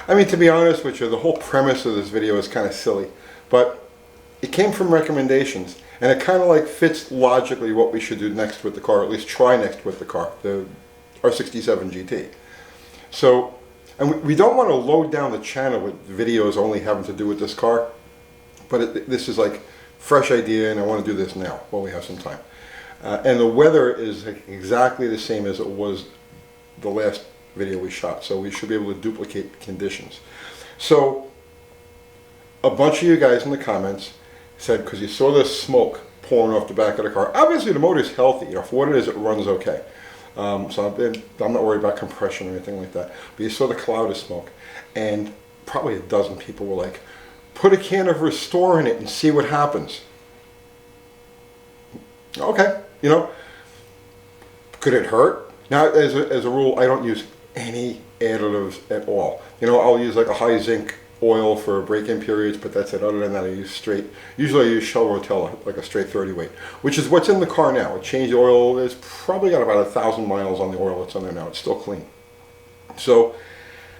I mean, to be honest with you, the whole premise of this video is kind of silly, but it came from recommendations, and it kind of like fits logically what we should do next with the car, or at least try next with the car, the R67 GT. So, and we don't want to load down the channel with videos only having to do with this car, but this is like fresh idea, and I want to do this now while we have some time. And the weather is exactly the same as it was the last video we shot, so we should be able to duplicate conditions. So a bunch of you guys in the comments said, because you saw the smoke pouring off the back of the car, obviously the motor is healthy, you know, for what it is, it runs okay. So I'm not worried about compression or anything like that, but you saw the cloud of smoke, and probably a dozen people were like, put a can of Restore in it and see what happens. Okay, you know, could it hurt? Now, as a rule, I don't use any additives at all. You know, I'll use like a high zinc oil for break-in periods, but that's it. Other than that, I use straight, usually I use Shell Rotella, like a straight 30 weight, which is what's in the car now. It changed the oil. It's probably got about 1,000 miles on the oil that's on there now. It's still clean. So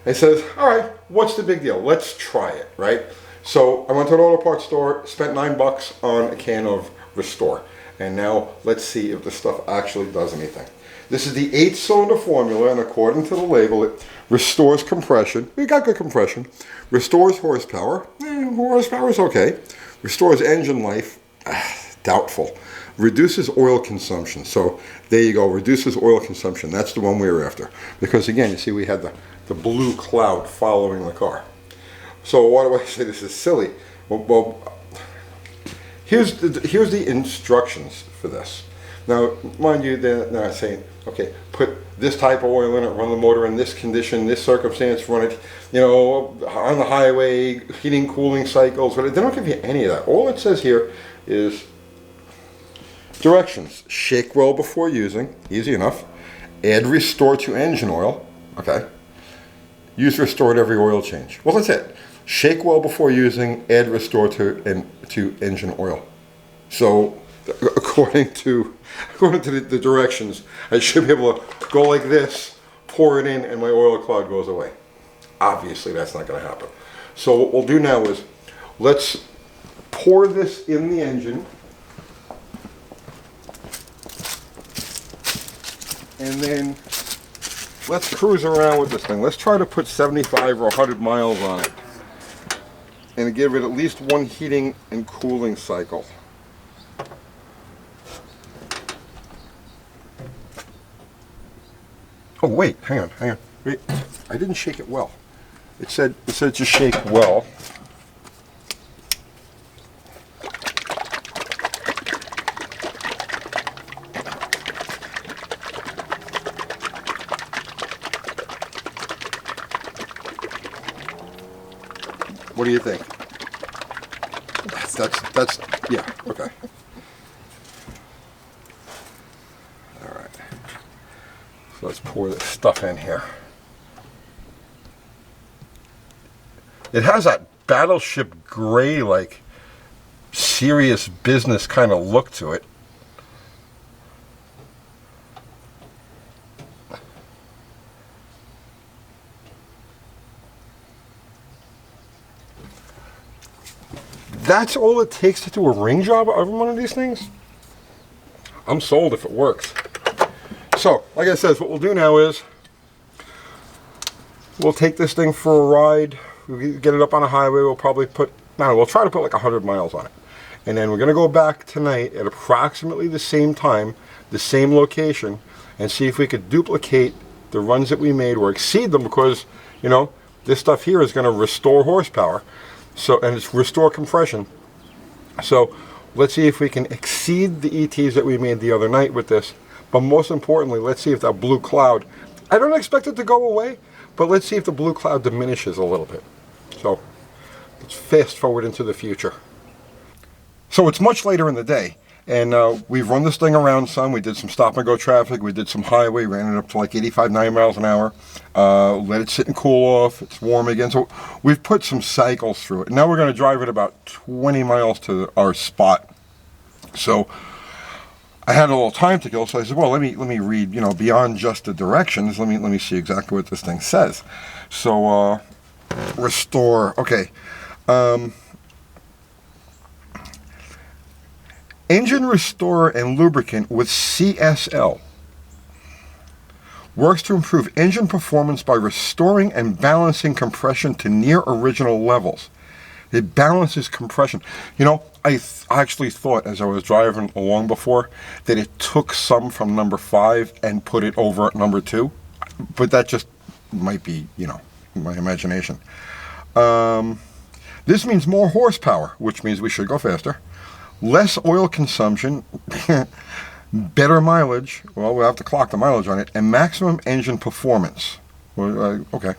I says, all right, what's the big deal? Let's try it, right? So I went to an auto parts store, spent $9 on a can of Restore. And now let's see if the stuff actually does anything. This is the 8-cylinder formula, and according to the label, it restores compression. We got good compression. Restores horsepower. Horsepower is okay. Restores engine life. Doubtful. Reduces oil consumption. So there you go. Reduces oil consumption. That's the one we were after. Because again, you see we had the blue cloud following the car. So why do I say this is silly? Well, here's the instructions for this. Now, mind you, they're not saying, okay, put this type of oil in it, run the motor in this condition, this circumstance, run it, you know, on the highway, heating, cooling cycles. But they don't give you any of that. All it says here is directions. Shake well before using, easy enough. Add Restore to engine oil, okay. Use Restore at every oil change. Well, that's it. Shake well before using, add Restore to engine oil. So, according to the directions, I should be able to go like this, pour it in, and my oil cloud goes away. Obviously, that's not going to happen. So what we'll do now is, let's pour this in the engine, and then let's cruise around with this thing. Let's try to put 75 or 100 miles on it, and give it at least one heating and cooling cycle. Oh wait, hang on. Wait, I didn't shake it well. It said to shake well. What do you think? That's yeah, okay. All right. So let's pour this stuff in here. It has that battleship gray, like serious business kind of look to it. That's all it takes to do a ring job on one of these things? I'm sold if it works. So, like I said, what we'll do now is we'll take this thing for a ride. We'll get it up on a highway. We'll probably we'll try to put like 100 miles on it. And then we're going to go back tonight at approximately the same time, the same location, and see if we could duplicate the runs that we made or exceed them, because, you know, this stuff here is going to restore horsepower. So, and it's restore compression. So let's see if we can exceed the ETs that we made the other night with this. But most importantly, let's see if that blue cloud, I don't expect it to go away, but let's see if the blue cloud diminishes a little bit. So let's fast forward into the future. So it's much later in the day, and we've run this thing around some. We did some stop and go traffic, we did some highway, ran it up to like 85, 90 miles an hour, let it sit and cool off. It's warm again. So we've put some cycles through it. Now we're going to drive it about 20 miles to our spot. So I had a little time to kill, so I said, well, let me read, you know, beyond just the directions. Let me see exactly what this thing says. So Restore. Okay. Engine Restorer and Lubricant with CSL works to improve engine performance by restoring and balancing compression to near original levels. It balances compression. You know, I actually thought as I was driving along before that it took some from number 5 and put it over at number 2, but that just might be, you know, my imagination. This means more horsepower, which means we should go faster, less oil consumption, better mileage. Well, we'll have to clock the mileage on it, and maximum engine performance. Well, okay.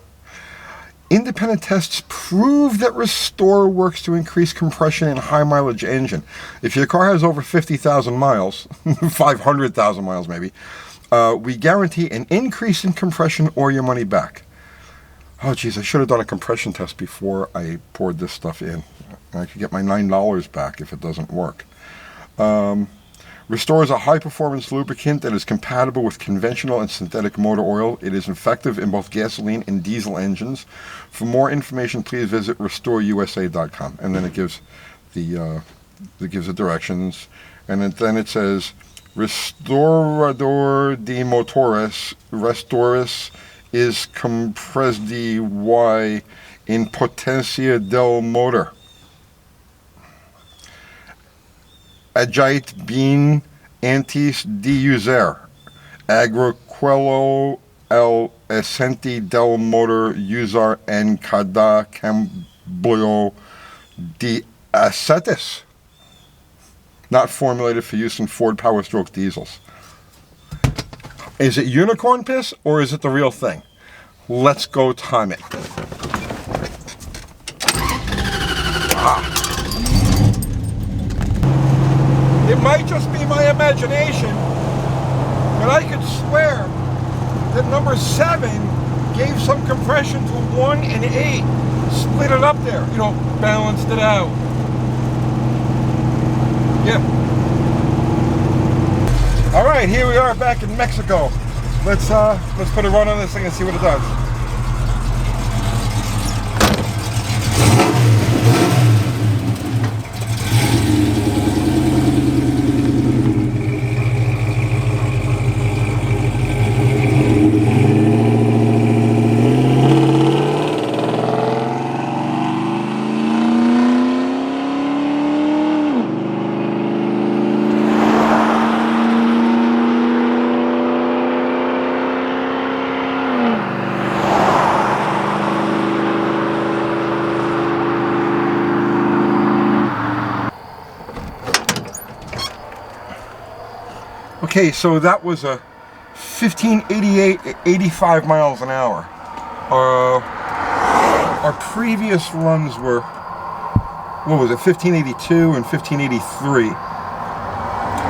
Independent tests prove that Restore works to increase compression in a high-mileage engine. If your car has over 50,000 miles, 500,000 miles maybe, we guarantee an increase in compression or your money back. Oh, geez, I should have done a compression test before I poured this stuff in. I could get my $9 back if it doesn't work. Restore is a high-performance lubricant that is compatible with conventional and synthetic motor oil. It is effective in both gasoline and diesel engines. For more information, please visit restoreusa.com. And then it gives the directions, and then it says Restaurador de Motores Restores is compressed y in potencia del motor. Agite bien antes de usar. Agrequelo el essente del motor usar en cada cambio de acetes. Not formulated for use in Ford Power Stroke diesels. Is it unicorn piss or is it the real thing? Let's go time it. It might just be my imagination, but I could swear that number 7 gave some compression to 1 and 8. Split it up there, you know, balanced it out. Yeah. All right, here we are back in Mexico. Let's put a run on this thing and see what it does. Okay, so that was a 1588 at 85 miles an hour. Our previous runs were, what was it, 1582 and 1583.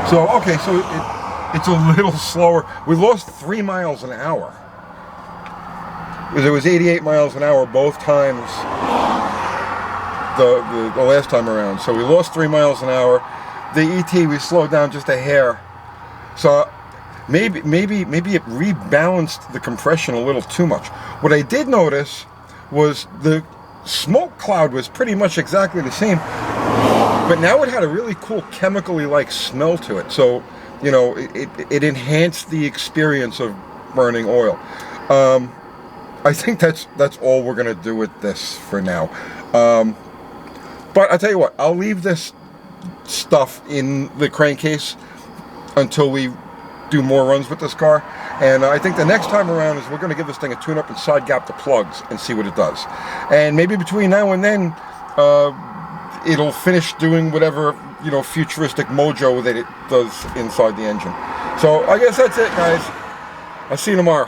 So, okay, so it's a little slower. We lost 3 miles an hour. It was 88 miles an hour both times the last time around. So we lost 3 miles an hour. The ET, we slowed down just a hair. So maybe it rebalanced the compression a little too much. What I did notice was the smoke cloud was pretty much exactly the same, but now it had a really cool chemically like smell to it. So, you know, it enhanced the experience of burning oil. I think that's all we're gonna do with this for now. But I'll tell you what, I'll leave this stuff in the crankcase until we do more runs with this car. And I think the next time around is we're going to give this thing a tune-up and side gap the plugs and see what it does. And maybe between now and then, it'll finish doing whatever, you know, futuristic mojo that it does inside the engine. So I guess that's it, guys. I'll see you tomorrow.